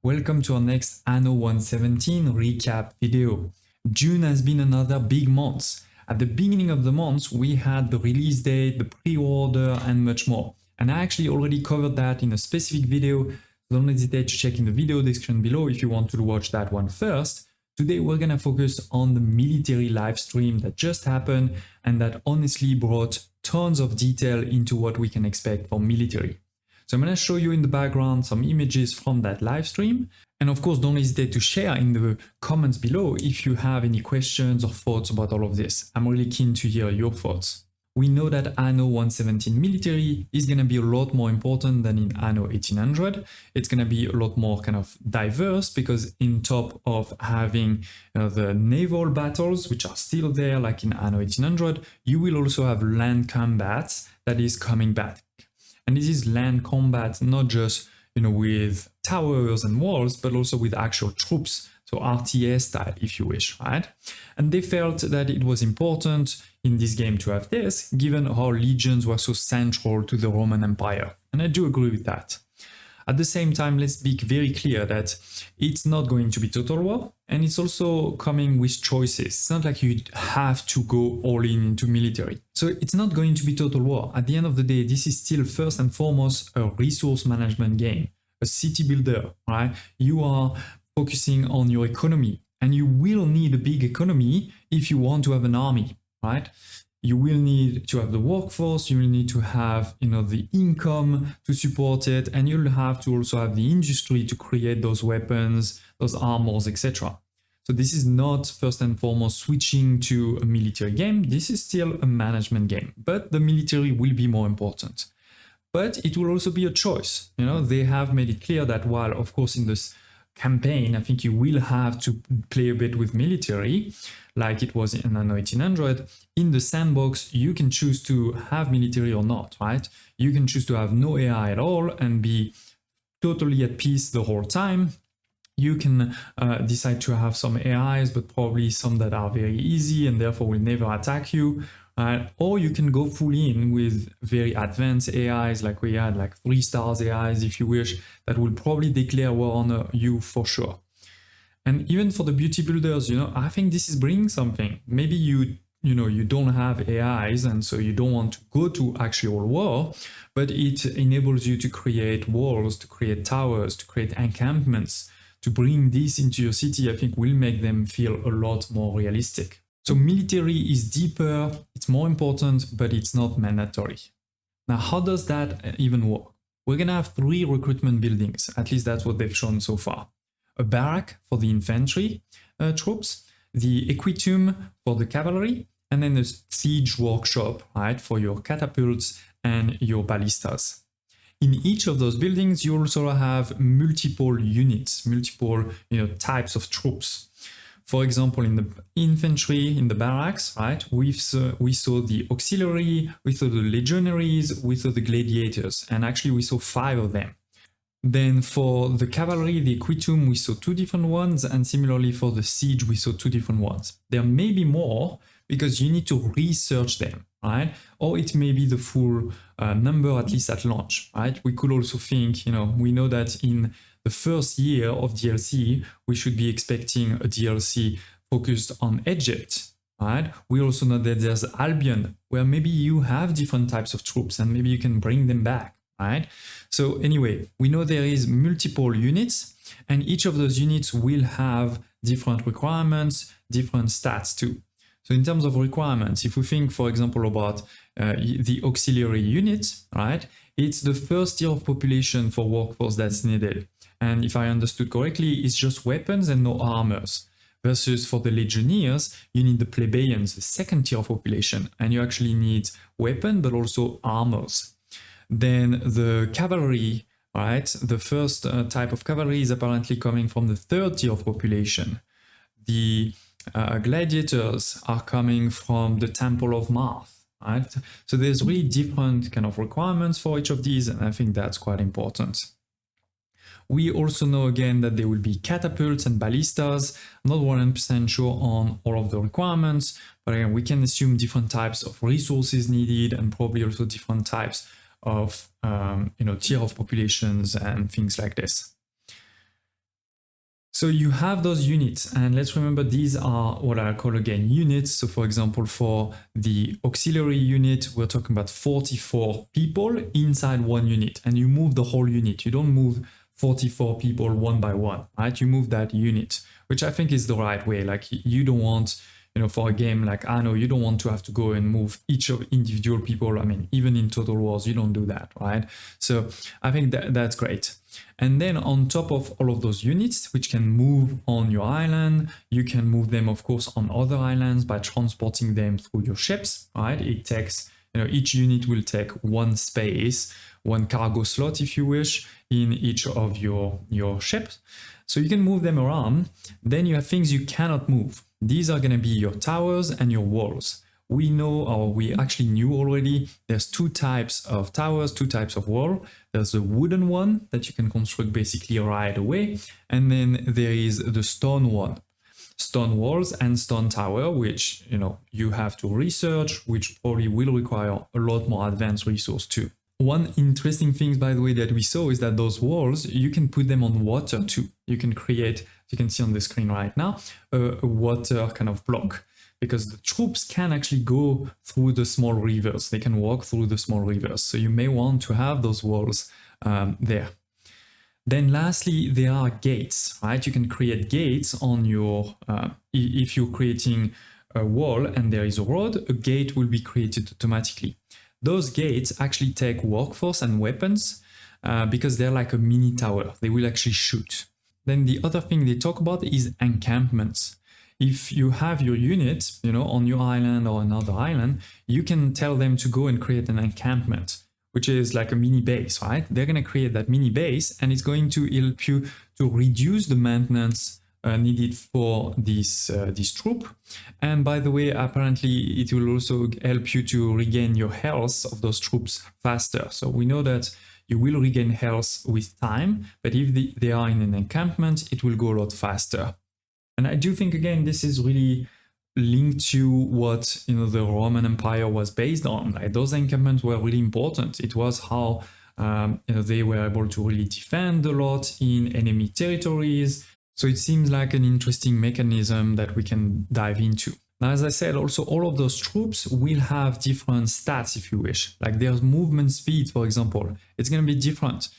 Welcome to our next Anno 117 recap video. June has been another big month. At the beginning of the month, we had the release date, the pre-order, and much more. And I actually already covered that in a specific video. Don't hesitate to check in the video description below if you want to watch that one first. Today, we're gonna focus on the military live stream that just happened and that honestly brought tons of detail into what we can expect for military. So I'm going to show you in the background some images from that live stream. And of course, don't hesitate to share in the comments below if you have any questions or thoughts about all of this. I'm really keen to hear your thoughts. We know that Anno 117 military is going to be a lot more important than in Anno 1800. It's going to be a lot more kind of diverse because in top of having the naval battles, which are still there like in Anno 1800, you will also have land combat that is coming back. And this is land combat, not just with towers and walls, but also with actual troops, so RTS style, if you wish, right? And they felt that it was important in this game to have this, given how legions were so central to the Roman Empire. And I do agree with that. At the same time, let's be very clear that it's not going to be total war, and it's also coming with choices. It's not like you have to go all in into military. So it's not going to be total war. At the end of the day, this is still first and foremost a resource management game, a city builder, right? You are focusing on your economy, and you will need a big economy if you want to have an army, right? You will need to have the workforce, you will need to have the income to support it, and you'll have to also have the industry to create those weapons, those armors, etc. So this is not first and foremost switching to a military game. This is still a management game, but the military will be more important. But it will also be a choice. They have made it clear that while, of course, in this campaign, I think you will have to play a bit with military, like it was in Anno 1800. In the sandbox, you can choose to have military or not, right? You can choose to have no AI at all and be totally at peace the whole time. You can decide to have some AIs, but probably some that are very easy and therefore will never attack you. Or you can go full in with very advanced AIs, like we had like 3 stars AIs, if you wish, that will probably declare war on you for sure. And even for the beauty builders, I think this is bringing something. Maybe you don't have AIs and so you don't want to go to actual war, but it enables you to create walls, to create towers, to create encampments. To bring this into your city, I think will make them feel a lot more realistic. So military is deeper, it's more important, but it's not mandatory. Now, how does that even work? We're gonna have 3 recruitment buildings, at least that's what they've shown so far. A barrack for the infantry troops, the equitum for the cavalry, and then a siege workshop, right, for your catapults and your ballistas. In each of those buildings, you also have multiple units, multiple types of troops. For example, in the infantry, in the barracks, right, we saw the auxiliary, we saw the legionaries, we saw the gladiators, and actually we saw 5 of them. Then for the cavalry, the equitum, we saw 2 different ones, and similarly for the siege, we saw 2 different ones. There may be more because you need to research them, right? Or it may be the full number, at least at launch, right? We could also think, we know that in the first year of DLC, we should be expecting a DLC focused on Egypt, right? We also know that there's Albion, where maybe you have different types of troops and maybe you can bring them back, right? So anyway, we know there is multiple units and each of those units will have different requirements, different stats too. So in terms of requirements, if we think, for example, about the auxiliary unit, right, it's the first tier of population for workforce that's needed. And if I understood correctly, it's just weapons and no armors. Versus for the legionnaires, you need the plebeians, the second tier of population, and you actually need weapon, but also armors. Then the cavalry, right, the first type of cavalry is apparently coming from the third tier of population. The gladiators are coming from the Temple of Mars, right? So there's really different kind of requirements for each of these, and I think that's quite important. We also know again that there will be catapults and ballistas. I'm not 100% sure on all of the requirements, but again, we can assume different types of resources needed and probably also different types of tier of populations and things like this. So you have those units, and let's remember these are what I call again units. So for example, for the auxiliary unit, we're talking about 44 people inside one unit, and you move the whole unit. You don't move 44 people one by one, right? You move that unit, which I think is the right way. Like you don't want, for a game like Anno, you don't want to have to go and move each of individual people. I mean, even in Total Wars, you don't do that, right? So I think that's great. And then on top of all of those units, which can move on your island, you can move them, of course, on other islands by transporting them through your ships, right? It takes, each unit will take one space, one cargo slot, if you wish, in each of your ships. So you can move them around. Then you have things you cannot move. These are going to be your towers and your walls. We know, or we actually knew already, there's two types of towers, two types of wall. There's the wooden one that you can construct basically right away. And then there is the stone one. Stone walls and stone tower, which, you have to research, which probably will require a lot more advanced resource too. One interesting thing, by the way, that we saw is that those walls, you can put them on water too. You can create, you can see on the screen right now, a water kind of block, because the troops can actually go through the small rivers. They can walk through the small rivers. So you may want to have those walls there. Then lastly, there are gates, right? You can create gates on your, if you're creating a wall and there is a road, a gate will be created automatically. Those gates actually take workforce and weapons because they're like a mini tower. They will actually shoot. Then the other thing they talk about is encampments. If you have your unit, on your island or another island, you can tell them to go and create an encampment, which is like a mini base, right? They're going to create that mini base, and it's going to help you to reduce the maintenance needed for this troop. And by the way, apparently it will also help you to regain your health of those troops faster. So we know that you will regain health with time, but if they are in an encampment, it will go a lot faster. And I do think, again, this is really linked to what the Roman Empire was based on. Like, those encampments were really important. It was how they were able to really defend a lot in enemy territories. So it seems like an interesting mechanism that we can dive into. Now, as I said, also all of those troops will have different stats, if you wish. Like there's movement speed, for example. It's going to be different.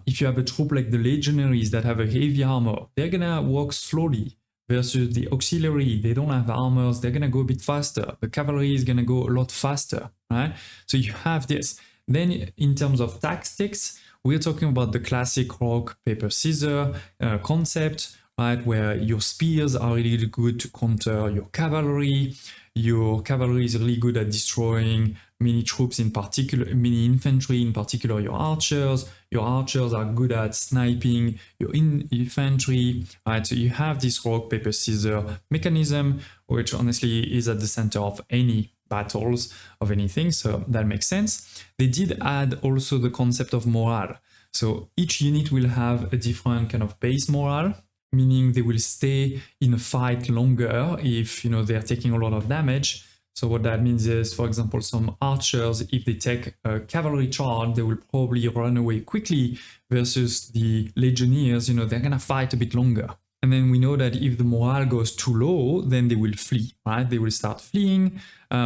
If you have a troop like the legionaries that have a heavy armor, they're going to walk slowly versus the auxiliary. They don't have armors. They're going to go a bit faster. The cavalry is going to go a lot faster, right? So you have this. Then in terms of tactics, we're talking about the classic rock, paper, scissors concept, right? Where your spears are really good to counter your cavalry. Your cavalry is really good at destroying many troops, in particular, many infantry, in particular your archers. Your archers are good at sniping your infantry, right? So you have this rock, paper, scissors mechanism, which honestly is at the center of any battles of anything, so that makes sense. They did add also the concept of morale. So each unit will have a different kind of base morale, meaning they will stay in a fight longer if they're taking a lot of damage. So what that means is, for example, some archers, if they take a cavalry charge, they will probably run away quickly, versus the legionnaires, they're gonna fight a bit longer. And then we know that if the morale goes too low, then they will flee, right? They will start fleeing,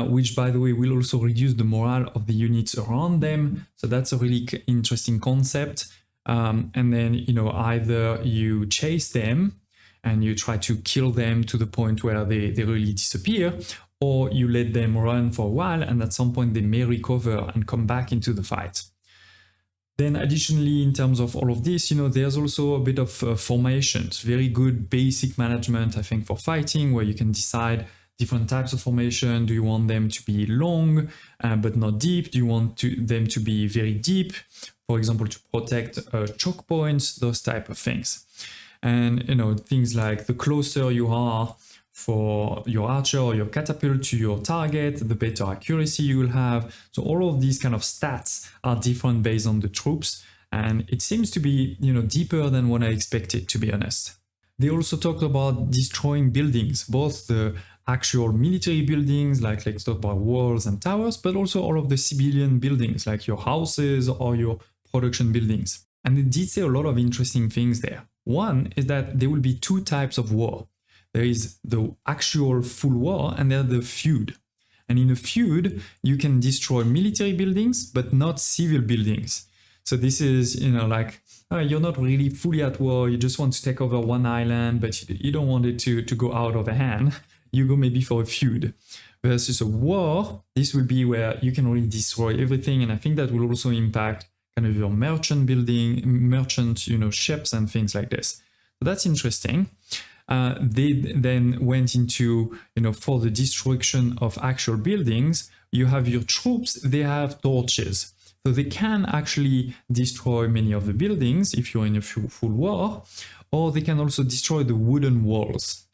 which, by the way, will also reduce the morale of the units around them. So that's a really interesting concept. And then, either you chase them and you try to kill them to the point where they really disappear, or you let them run for a while, and at some point they may recover and come back into the fight. Then additionally, in terms of all of this, there's also a bit of formations, very good basic management, I think, for fighting, where you can decide different types of formation. Do you want them to be long, but not deep? Do you want them to be very deep, for example, to protect choke points, those type of things. And, things like the closer you are for your archer or your catapult to your target, the better accuracy you will have. So all of these kind of stats are different based on the troops. And it seems to be, deeper than what I expected, to be honest. They also talked about destroying buildings, both the actual military buildings, like let's talk about walls and towers, but also all of the civilian buildings, like your houses or your production buildings. And they did say a lot of interesting things there. One is that there will be two types of war. There is the actual full war and there's the feud. And in a feud, you can destroy military buildings, but not civil buildings. So this is, like, you're not really fully at war. You just want to take over one island, but you don't want it to go out of hand. You go maybe for a feud. Versus a war, this will be where you can really destroy everything. And I think that will also impact kind of your merchant building, ships and things like this. So that's interesting. They then went into, for the destruction of actual buildings, you have your troops, they have torches. So they can actually destroy many of the buildings if you're in a full war, or they can also destroy the wooden walls.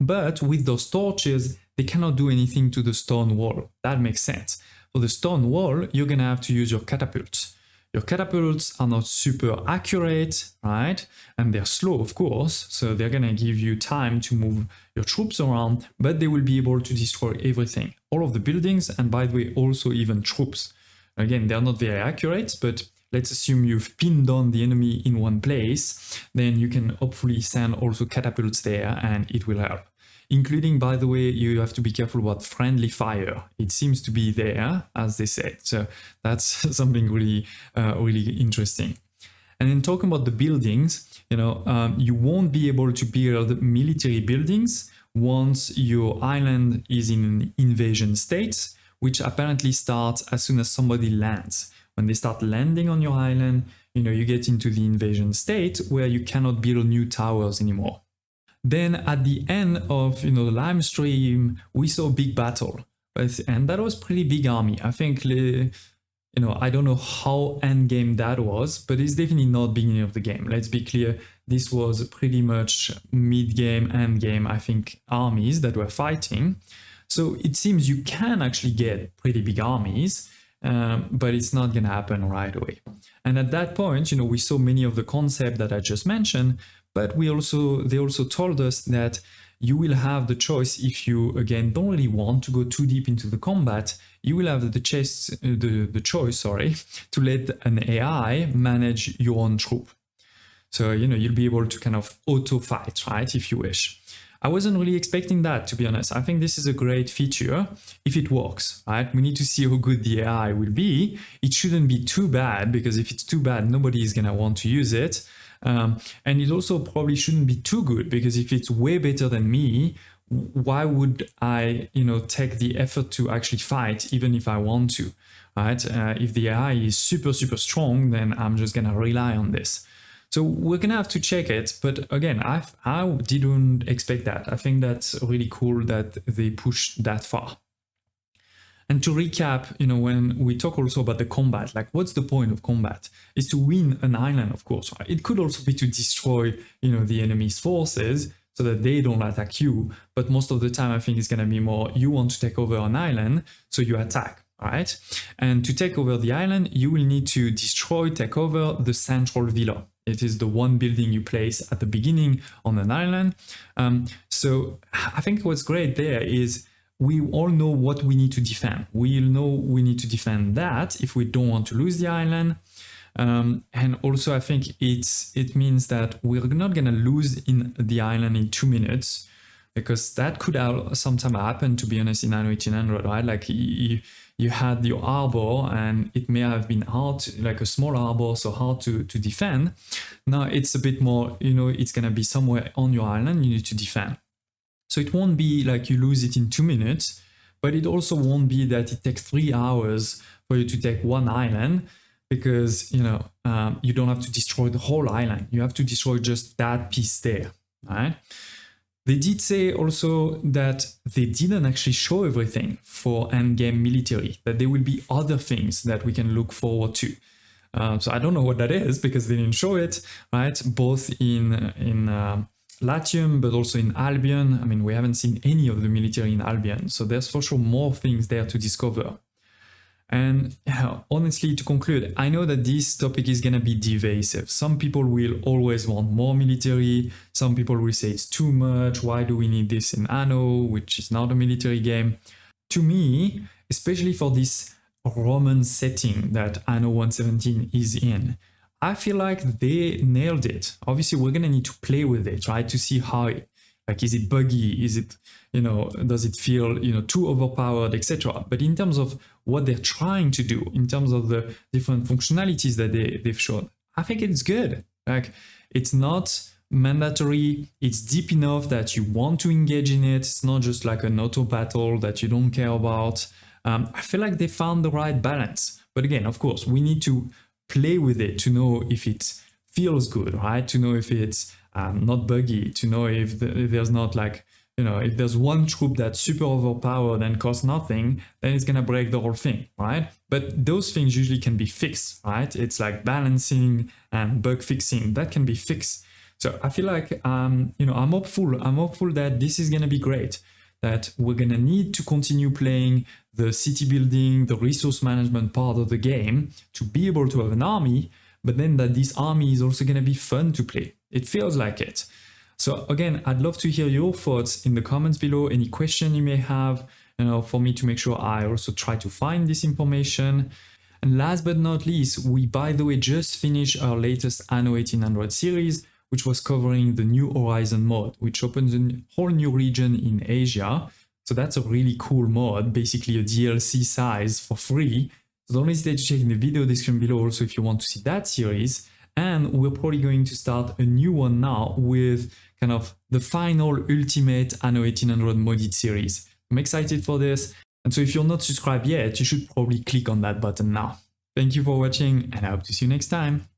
But with those torches, they cannot do anything to the stone wall. That makes sense. For the stone wall, you're gonna have to use your catapults. Your catapults are not super accurate, right? And they're slow, of course, so they're gonna give you time to move your troops around, but they will be able to destroy everything. All of the buildings, and by the way, also even troops. Again, they're not very accurate, but let's assume you've pinned down the enemy in one place, then you can hopefully send also catapults there and it will help. Including, by the way, you have to be careful about friendly fire. It seems to be there, as they said. So that's something really, really interesting. And then talking about the buildings, you won't be able to build military buildings once your island is in an invasion state, which apparently starts as soon as somebody lands. When they start landing on your island, you get into the invasion state where you cannot build new towers anymore. Then at the end of the live stream, we saw a big battle, and that was pretty big army. I think I don't know how end game that was, but it's definitely not beginning of the game. Let's be clear, this was pretty much mid game, end game. I think armies that were fighting. So it seems you can actually get pretty big armies, but it's not gonna happen right away. And at that point, we saw many of the concepts that I just mentioned. But they also told us that you will have the choice if you, again, don't really want to go too deep into the combat, you will have the choice, to let an AI manage your own troop. So, you'll be able to kind of auto-fight, right, if you wish. I wasn't really expecting that, to be honest. I think this is a great feature if it works, right? We need to see how good the AI will be. It shouldn't be too bad, because if it's too bad, nobody is going to want to use it. And it also probably shouldn't be too good, because if it's way better than me, why would I, take the effort to actually fight, even if I want to, right? If the AI is super, super strong, then I'm just going to rely on this. So we're going to have to check it. But again, I didn't expect that. I think that's really cool that they pushed that far. And to recap, when we talk also about the combat, like what's the point of combat? Is to win an island, of course. Right? It could also be to destroy, the enemy's forces so that they don't attack you. But most of the time, I think it's going to be more, you want to take over an island, so you attack, right? And to take over the island, you will need to take over the central villa. It is the one building you place at the beginning on an island. So I think what's great there is, we all know what we need to defend. We know we need to defend that if we don't want to lose the island. And also I think it means that we're not going to lose in the island in 2 minutes, because that could sometime happen, to be honest, in Anno 1800, right? Like you had your harbor and it may have been hard, like a small harbor, so hard to defend. Now it's a bit more, it's going to be somewhere on your island you need to defend. So it won't be like you lose it in 2 minutes, but it also won't be that it takes 3 hours for you to take one island, because, you don't have to destroy the whole island. You have to destroy just that piece there, right? They did say also that they didn't actually show everything for endgame military, that there will be other things that we can look forward to. So I don't know what that is, because they didn't show it, right? Both in Latium, but also in Albion. I mean, we haven't seen any of the military in Albion, so there's for sure more things there to discover. And honestly, to conclude, I know that this topic is going to be divisive. Some people will always want more military. Some people will say it's too much. Why do we need this in Anno, which is not a military game? To me, especially for this Roman setting that Anno 117 is in, I feel like they nailed it. Obviously, we're gonna need to play with it, right, to see how like, is it buggy? Is it, does it feel, too overpowered, etc. But in terms of what they're trying to do, in terms of the different functionalities that they've shown, I think it's good. Like, it's not mandatory. It's deep enough that you want to engage in it. It's not just like an auto battle that you don't care about. I feel like they found the right balance. But again, of course, we need to play with it to know if it feels good, right? To know if it's not buggy, to know if there's not like, if there's one troop that's super overpowered and costs nothing, then it's gonna break the whole thing, right? But those things usually can be fixed, right? It's like balancing and bug fixing that can be fixed. So I feel like, I'm hopeful. I'm hopeful that this is gonna be great, that we're gonna need to continue playing the city building, the resource management part of the game to be able to have an army, but then that this army is also gonna be fun to play. It feels like it. So again, I'd love to hear your thoughts in the comments below, any question you may have, for me to make sure I also try to find this information. And last but not least, we, by the way, just finished our latest Anno 1800 series, which was covering the New Horizon mod, which opens a whole new region in Asia. So that's a really cool mod, basically a DLC size for free. So don't hesitate to check in the video description below also if you want to see that series. And we're probably going to start a new one now with kind of the final ultimate Anno 1800 modded series. I'm excited for this. And so if you're not subscribed yet, you should probably click on that button now. Thank you for watching, and I hope to see you next time.